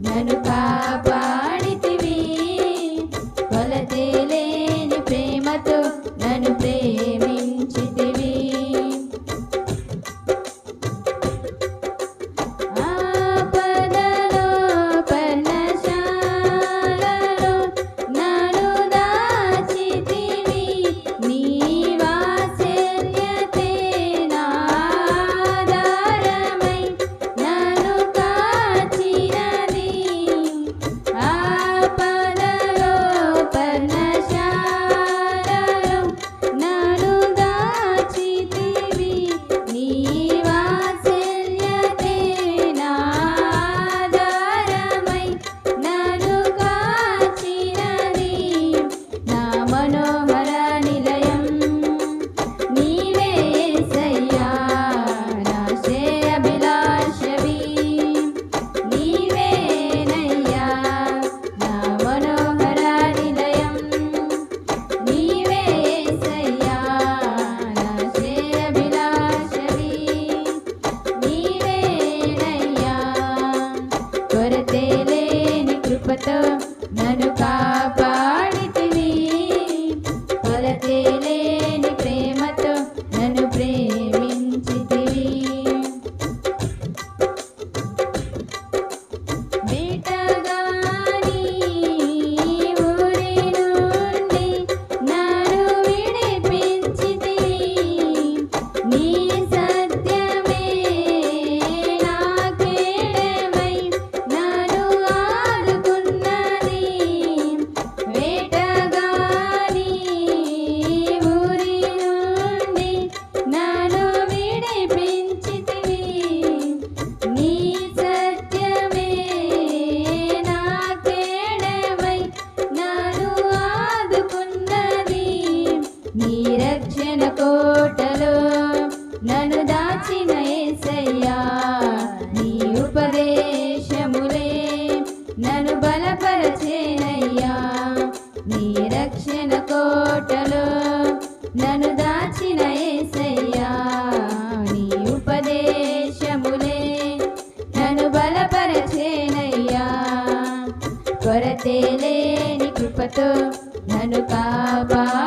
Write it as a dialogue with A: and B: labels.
A: నన్ను కాపాడితివి కొలతే లేని ప్రేమతో నన్ను ప్రేమించితివి ఆపదలో పర్ణశాలలో నన్ను దాచితివి నీ వాత్సల్యతే నా ఆధారమై నన్ను కాచినది ఆపదలో పర్ణశాలలో నన్ను దాచితివి నీ వాత్సల్యతే నా ఆధారమై నన్ను కాచినది నా మనోహర నిలయం నీవే యేసయ్యా నా శ్రేయాభిలాషవి నీవేనయ్యా నా మనోహర నిలయం నీవే యేసయ్యా నా శ్రేయాభిలాషవి నీవేనయ్యా కొరతే లేని కృపతో నన్ను కాపాడితివి కొరతే లేని ప్రేమతో నన్ను ప్రేమించితివి వేటగాని ఊరి నుండి నన్ను విడిపించితివి నీ సత్యమే నాకేడమై నన్ను ఆదుకున్నది వేటగాని ఊరి నుండి నన్ను విడిపించితివి నీ సత్యమే నాకేడమై నన్ను ఆదుకున్నది నీ రక్షణ కోటలో నన్ను దాచిన యేసయ్యా నీ ఉపదేశములే నన్ను బలపరచేనయ్యా నీ రక్షణ కోటలో నన్ను దాచిన యేసయ్యా నీ ఉపదేశములే నన్ను బలపరచేనయ్యా కొరతే లేని కృపతో నన్ను కాపాడితివి